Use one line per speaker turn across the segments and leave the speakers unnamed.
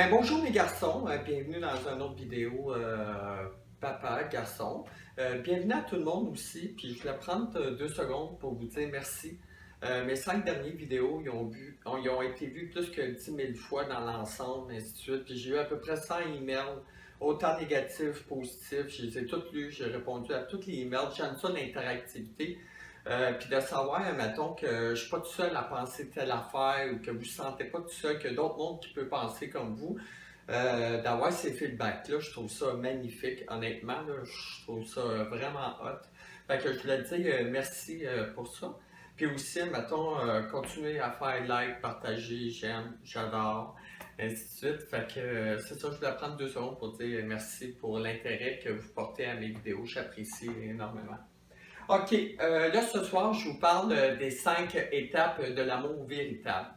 Bonjour les garçons, bienvenue dans une autre vidéo papa, garçon. Bienvenue à tout le monde aussi, puis je voulais prendre 2 secondes pour vous dire merci. Mes 5 dernières vidéos, ils ont été vues plus que 10 000 fois dans l'ensemble, ainsi de suite. Puis j'ai eu à peu près 100 emails, autant négatifs, positifs. Je les ai tous lus, j'ai répondu à tous les emails. J'aime ça l'interactivité. Puis de savoir, mettons, que je ne suis pas tout seul à penser telle affaire ou que vous ne sentez pas tout seul, que d'autres mondes qui peuvent penser comme vous. D'avoir ces feedbacks-là, je trouve ça magnifique, honnêtement, là, je trouve ça vraiment hot. Fait que je voulais te dire merci pour ça. Puis aussi, mettons, continuez à faire like, partager, j'aime, j'adore, ainsi de suite. Fait que c'est ça, je voulais prendre 2 secondes pour dire merci pour l'intérêt que vous portez à mes vidéos, j'apprécie énormément. OK, là ce soir, je vous parle des 5 étapes de l'amour véritable.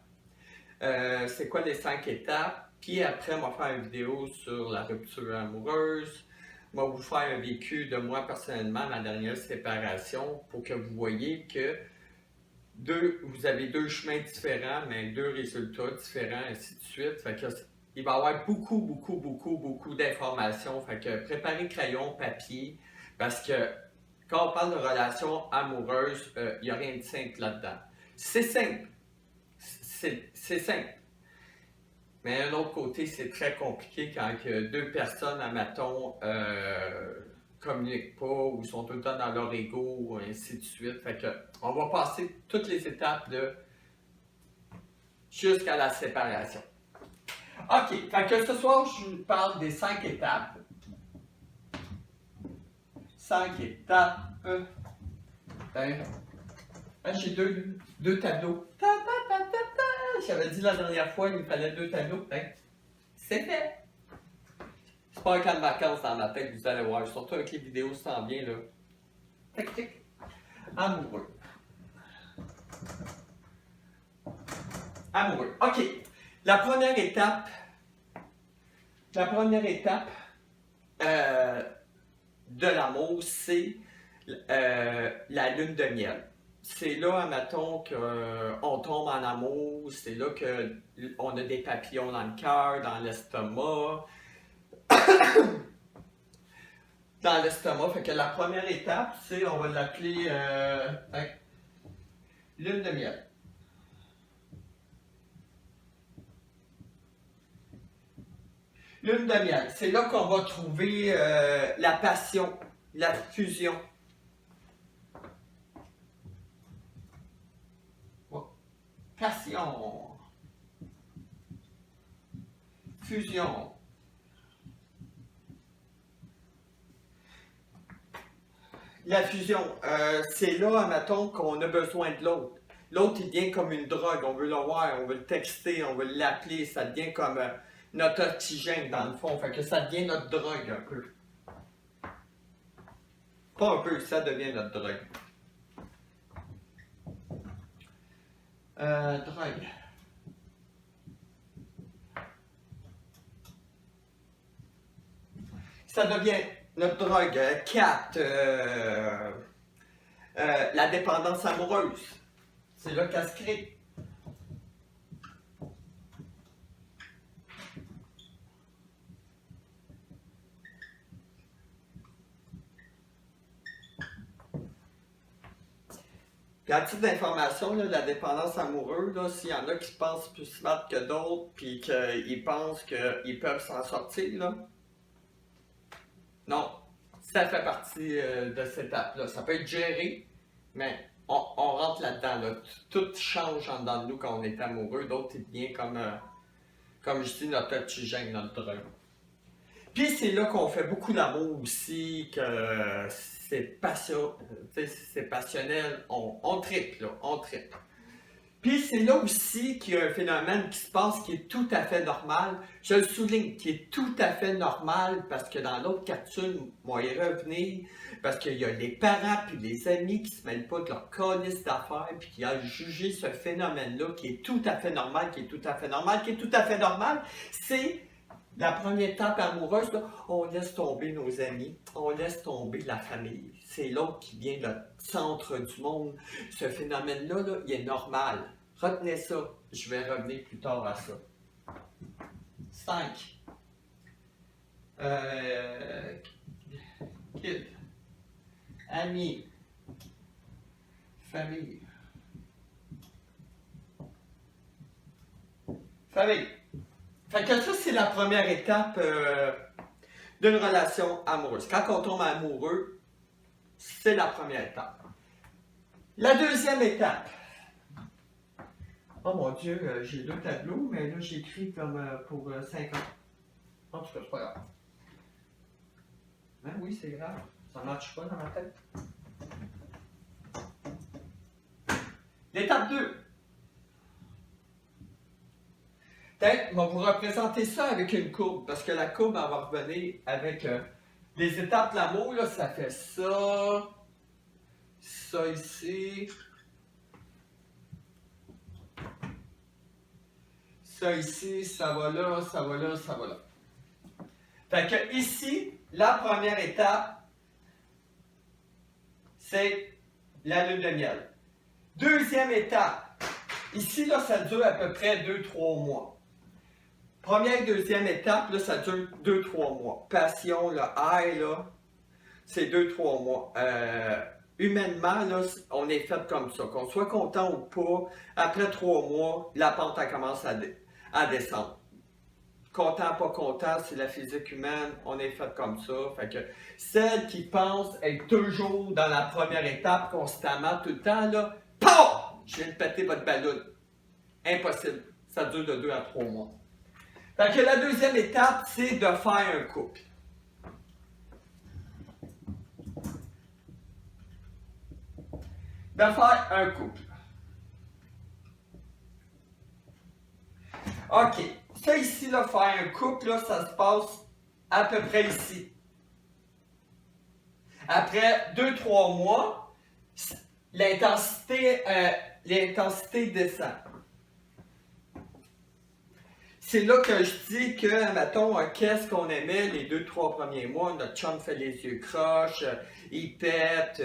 C'est quoi les 5 étapes? Puis après, on va faire une vidéo sur la rupture amoureuse. On va vous faire un vécu de moi personnellement, ma dernière séparation, pour que vous voyez que vous avez 2 chemins différents, mais 2 résultats différents, ainsi de suite. Fait que, il va y avoir beaucoup d'informations. Fait que préparez crayon, papier, parce que quand on parle de relation amoureuse, il n'y a rien de simple là-dedans. C'est simple. C'est simple. Mais d'un autre côté, c'est très compliqué quand 2 personnes, admettons, communiquent pas ou sont tout le temps dans leur ego, ou ainsi de suite. Fait que, on va passer toutes les étapes jusqu'à la séparation. OK, fait que ce soir, je vous parle des 5 étapes. 5 étapes. J'ai deux tableaux. J'avais dit la dernière fois, il me fallait 2 tableaux. C'est fait. C'est pas un camp de vacances dans ma tête, vous allez voir. Surtout avec les vidéos, ça s'en vient là. Tic tic. Amoureux. Amoureux. OK. La première étape de l'amour, c'est la lune de miel. C'est là, admettons, qu'on tombe en amour, c'est là qu'on a des papillons dans le cœur, dans l'estomac. Dans l'estomac, fait que la première étape, c'est, on va l'appeler lune de miel. Lune de miel, c'est là qu'on va trouver la passion, la fusion. Passion. Fusion. La fusion, c'est là, admettons, qu'on a besoin de l'autre. L'autre, il vient comme une drogue, on veut le voir, on veut le texter, on veut l'appeler, ça devient comme notre oxygène dans le fond, fait que ça devient notre drogue un peu. Pas un peu, ça devient notre drogue. Drogue. Ça devient notre drogue. 4. La dépendance amoureuse. C'est là qu'elle se crée. Puis à titre d'information, la dépendance amoureuse, s'il y en a qui se pensent plus smart que d'autres, puis qu'ils pensent qu'ils peuvent s'en sortir, là, non, ça fait partie de cette étape-là. Ça peut être géré, mais on rentre là-dedans. Là. Tout change en dedans de nous quand on est amoureux. D'autres, il devient comme je dis, notre oxygène, notre drogue. Puis c'est là qu'on fait beaucoup d'amour aussi, que c'est passionnel, on tripe, là, on tripe. Puis c'est là aussi qu'il y a un phénomène qui se passe qui est tout à fait normal. Je le souligne, qui est tout à fait normal parce que dans l'autre capsule, on va y revenir, parce qu'il y a les parents puis les amis qui se mêlent pas de leur calice d'affaires puis qui a jugé ce phénomène-là qui est tout à fait normal, c'est la première étape amoureuse, là, on laisse tomber nos amis, on laisse tomber la famille. C'est l'autre qui vient le centre du monde. Ce phénomène-là, là, il est normal. Retenez ça. Je vais revenir plus tard à ça. 5. Kid. Amis. Famille. Famille. Fait que ça, c'est la première étape d'une relation amoureuse. Quand on tombe amoureux, c'est la première étape. La deuxième étape. Oh mon Dieu, j'ai 2 tableaux, mais là, j'écris comme pour 5 ans. En tout cas, c'est pas grave. Ben oui, c'est grave. Ça marche pas dans ma tête. L'étape 2. Peut-être, on va vous représenter ça avec une courbe, parce que la courbe, elle va revenir avec les étapes de l'amour, là, ça fait ça, ça ici, ça ici, ça va là, ça va là, ça va là. Fait que ici, la première étape, c'est la lune de miel. Deuxième étape, ici, là, ça dure à peu près 2-3 mois. Première et deuxième étape, là, ça dure 2-3 mois. Passion, le high, là, c'est 2-3 mois. Humainement, là, on est fait comme ça. Qu'on soit content ou pas, après 3 mois, la pente, elle commence à descendre. Content, pas content, c'est la physique humaine, on est fait comme ça. Fait que celle qui pense être toujours dans la première étape, constamment, tout le temps, là, POW! Je viens de péter votre ballon. Impossible. Ça dure de 2 à 3 mois. Fait que la deuxième étape, c'est de faire un couple. De faire un couple. OK. Ça ici, là, faire un couple, là, ça se passe à peu près ici. Après 2-3 mois, l'intensité descend. C'est là que je dis que, mettons, qu'est-ce qu'on aimait les 2-3 premiers mois, notre chum fait les yeux croches, il pète,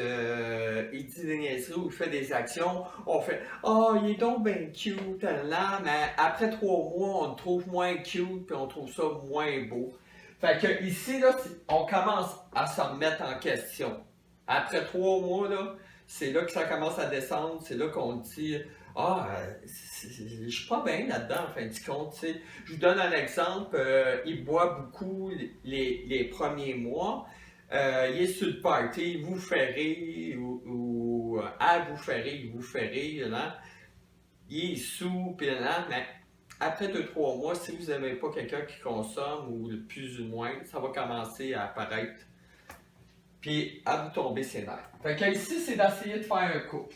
il dit des niaiseries ou il fait des actions, on fait « Oh, il est donc bien cute, là, mais après 3 mois, on le trouve moins cute, puis on trouve ça moins beau. » Fait que ici, là, on commence à se remettre en question. Après 3 mois, là, c'est là que ça commence à descendre, c'est là qu'on dit « Ah, je suis pas bien là-dedans, en fin de compte. » Tu sais. Je vous donne un exemple, il boit beaucoup les premiers mois. Il est sur le party, il vous fait rire, ou elle vous fait rire, il vous fait rire, là. Il est sous, puis là, mais après 2-3 mois, si vous n'aimez pas quelqu'un qui consomme, ou le plus ou moins, ça va commencer à apparaître, puis à vous tomber ses nerfs. Fait que ici, c'est d'essayer de faire un couple.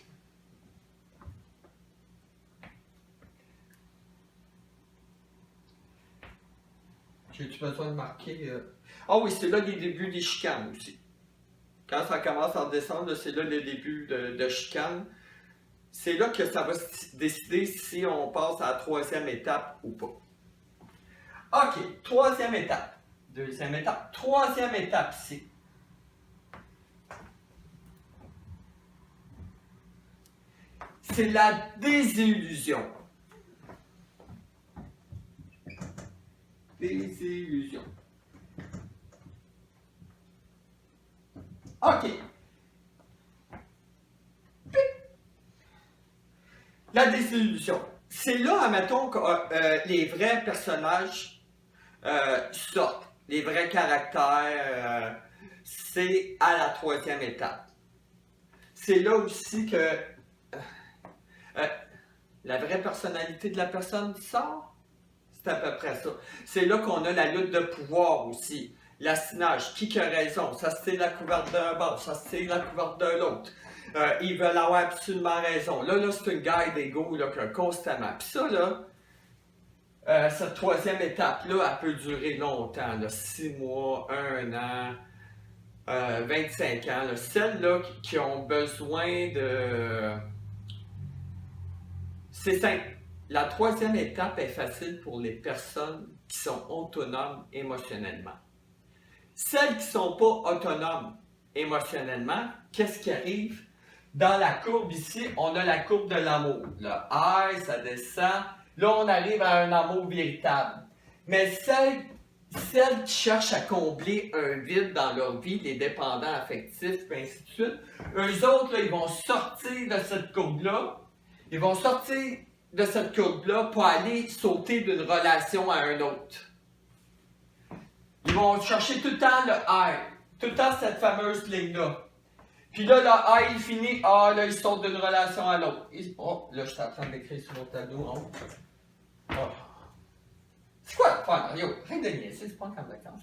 J'ai-tu besoin de marquer? Ah oui, c'est là les débuts des chicanes aussi. Quand ça commence à descendre, c'est là le début de chicanes. C'est là que ça va décider si on passe à la troisième étape ou pas. OK, troisième étape. Deuxième étape. Troisième étape ici. C'est la désillusion. Désillusion. OK. La désillusion. C'est là, admettons, que les vrais personnages sortent. Les vrais caractères, c'est à la troisième étape. C'est là aussi que la vraie personnalité de la personne sort. C'est à peu près ça. C'est là qu'on a la lutte de pouvoir aussi. L'assinage, qui a raison? Ça c'est la couverte d'un bord, ça c'est la couverte de l'autre. Ils veulent avoir absolument raison. Là c'est une guerre d'ego constamment. Puis ça, là, cette troisième étape-là, elle peut durer longtemps. Là, 6 mois, 1 an, 25 ans. Là. Celles-là qui ont besoin de... C'est simple. La troisième étape est facile pour les personnes qui sont autonomes émotionnellement. Celles qui ne sont pas autonomes émotionnellement, qu'est-ce qui arrive? Dans la courbe ici, on a la courbe de l'amour. Le high, ça descend. Là, on arrive à un amour véritable. Mais celles qui cherchent à combler un vide dans leur vie, les dépendants affectifs, et ainsi de suite, eux autres, là, ils vont sortir de cette courbe-là. Ils vont sortir de cette courbe-là pour aller sauter d'une relation à une autre. Ils vont chercher tout le temps le high, tout le temps cette fameuse ligne-là. Puis là, le high, il finit, là, il saute d'une relation à l'autre. Oh, là, je suis en train d'écrire sur mon tableau. Oh. C'est quoi l'affaire, Mario? Rien de niaiser, c'est pas en vacances.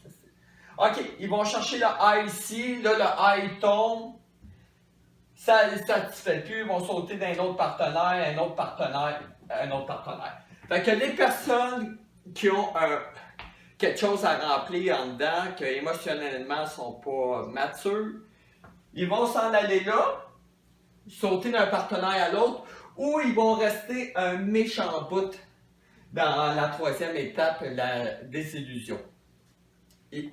OK, ils vont chercher le high ici, là, le high tombe. Ça ne les satisfait plus, ils vont sauter d'un autre partenaire, un autre partenaire, un autre partenaire. Fait que les personnes qui ont quelque chose à remplir en dedans, qui émotionnellement ne sont pas matures, ils vont s'en aller là, sauter d'un partenaire à l'autre, ou ils vont rester un méchant bout dans la troisième étape, la désillusion. Ils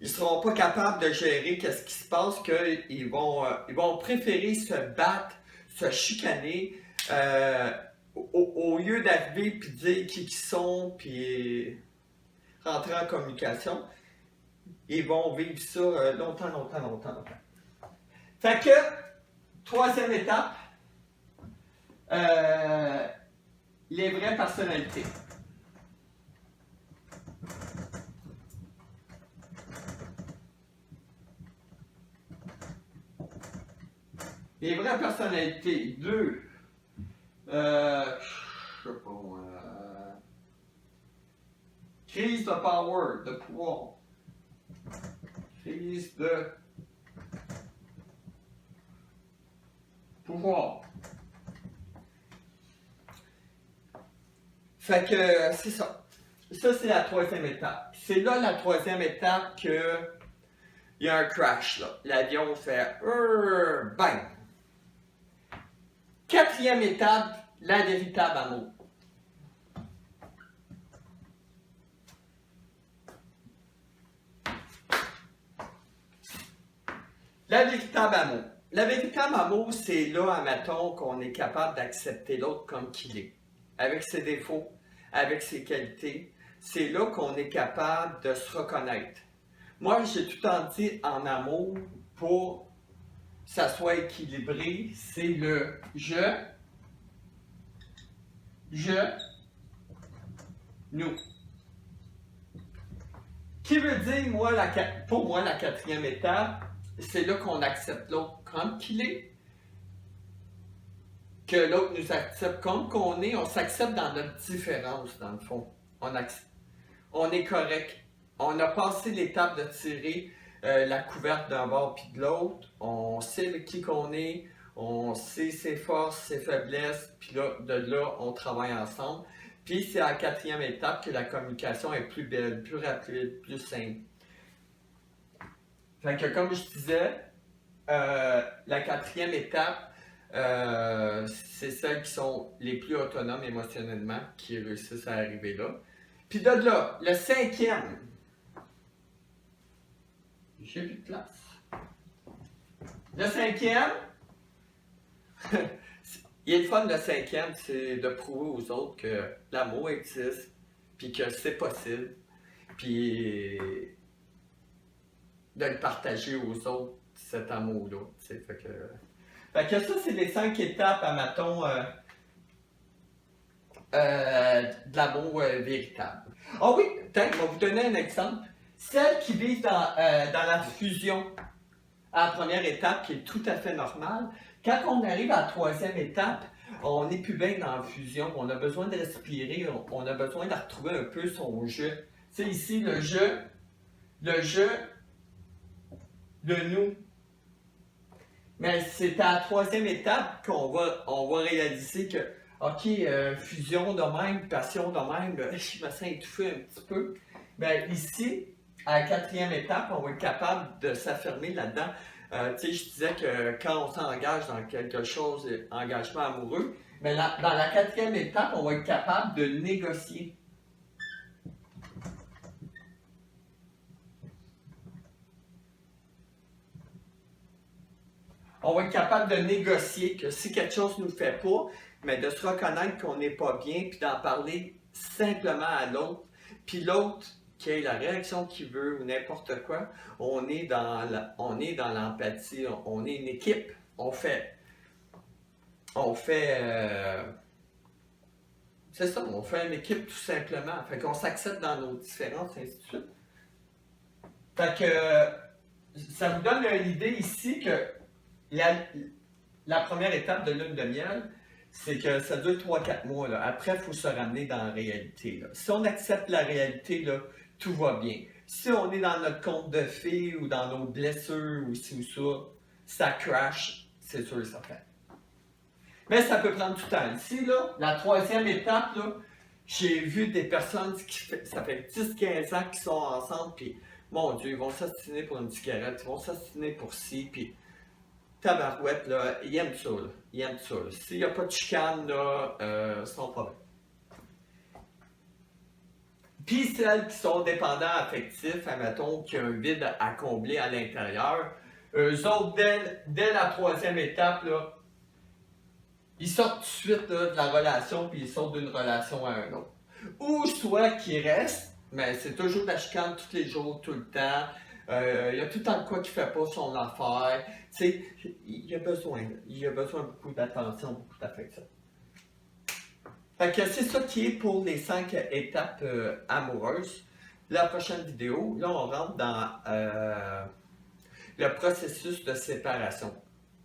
ne seront pas capables de gérer ce qui se passe, qu'ils vont préférer se battre, se chicaner, au lieu d'arriver et dire qui ils sont, puis rentrer en communication. Ils vont vivre ça longtemps. Fait que, troisième étape, les vraies personnalités. Les vraies personnalités. 2. Je sais pas moi. Crise de power, de pouvoir. Crise de pouvoir. Fait que c'est ça. Ça, c'est la troisième étape. C'est là la troisième étape que il y a un crash là. L'avion fait bang. Quatrième étape, la véritable amour. La véritable amour. La véritable amour, c'est là, admettons, qu'on est capable d'accepter l'autre comme qu'il est, avec ses défauts, avec ses qualités. C'est là qu'on est capable de se reconnaître. Moi, j'ai tout le temps dit en amour, pour que ça soit équilibré, c'est le nous. Qui veut dire, pour moi, la quatrième étape, c'est là qu'on accepte l'autre comme qu'il est, que l'autre nous accepte comme qu'on est, on s'accepte dans notre différence, dans le fond. On est correct. On a passé l'étape de tirer la couverte d'un bord puis de l'autre. On sait qui qu'on est, on sait ses forces, ses faiblesses, puis là, de là, on travaille ensemble. Puis c'est à la quatrième étape que la communication est plus belle, plus rapide, plus simple. Fait que comme je disais, la quatrième étape, c'est celles qui sont les plus autonomes émotionnellement qui réussissent à arriver là. Puis de là, le cinquième, j'ai plus de place. Le cinquième, il est le fun, le cinquième, c'est de prouver aux autres que l'amour existe, puis que c'est possible, puis de le partager aux autres, cet amour-là. Fait que ça, c'est les 5 étapes, admettons, de l'amour véritable. Ah oui, peut-être, je vais vous donner un exemple. Celles qui vivent dans la fusion, à la première étape, qui est tout à fait normale, quand on arrive à la troisième étape, on n'est plus bien dans la fusion, on a besoin de respirer, on a besoin de retrouver un peu son jeu. Tu sais, ici, le jeu, le nous. Mais c'est à la troisième étape qu'on va réaliser que, OK, fusion de même, passion de même, je me sens étouffé un petit peu. Mais ici, à la quatrième étape, on va être capable de s'affirmer là-dedans. Tu sais, je disais que quand on s'engage dans quelque chose, engagement amoureux, mais dans la quatrième étape, on va être capable de négocier. On va être capable de négocier que si quelque chose ne nous fait pas, mais de se reconnaître qu'on n'est pas bien, puis d'en parler simplement à l'autre. puis l'autre qui ait la réaction qu'il veut ou n'importe quoi, on est dans l'empathie, on est une équipe, c'est ça, on fait une équipe tout simplement. Fait qu'on s'accepte dans nos différences, ainsi de suite. Fait que ça vous donne l'idée ici que la première étape de lune de miel, c'est que ça dure 3-4 mois. Là. Après, il faut se ramener dans la réalité. Là. Si on accepte la réalité, là, tout va bien. Si on est dans notre conte de fées ou dans nos blessures ou ci ou ça crash, c'est sûr et certain. Mais ça peut prendre du temps. Ici, là, la troisième étape, là, j'ai vu des personnes ça fait 10-15 ans qu'ils sont ensemble, puis mon Dieu, ils vont s'astiner pour une cigarette, ils vont s'astiner pour ci, puis tabarouette, là, ils aiment ça, là. Ils aiment ça. S'il n'y a pas de chicane, là, c'est son problème. Puis celles qui sont dépendants affectifs, admettons qu'il y a un vide à combler à l'intérieur, eux autres, dès la troisième étape, là, ils sortent tout de suite là, de la relation, puis ils sortent d'une relation à un autre. Ou soit qu'ils restent, mais c'est toujours de la chicane tous les jours, tout le temps. Il y a tout le temps de quoi qui ne fait pas son affaire. Tu sais, il y a besoin beaucoup d'attention, beaucoup d'affection. Fait que c'est ça qui est pour les 5 étapes amoureuses. La prochaine vidéo, là on rentre dans le processus de séparation.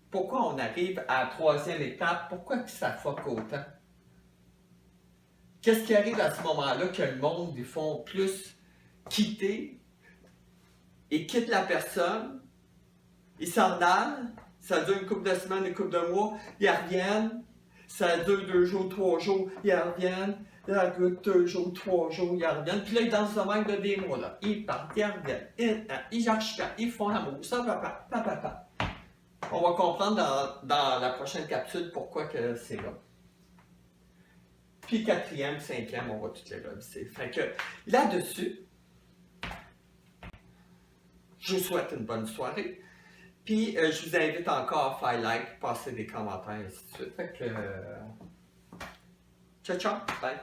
Pourquoi on arrive à la troisième étape? Pourquoi ça fuck autant? Qu'est-ce qui arrive à ce moment-là que le monde, ils font plus quitter? Ils quittent la personne, ils s'en allent, ça dure une couple de semaines, une couple de mois, ils reviennent, ça dure 2 jours, 3 jours, ils reviennent, ça dure 2 jours, 3 jours, ils reviennent, puis là ils dansent le même de des mois, là. Ils partent, ils reviennent, ils archent, ils font l'amour, ça va pas. On va comprendre dans la prochaine capsule pourquoi que c'est là. Puis 4e, 5e, on va toutes les revisser. Fait que là-dessus, je vous souhaite une bonne soirée. Puis je vous invite encore à faire like, passer des commentaires, et ainsi de suite. Fait que ciao, ciao, bye.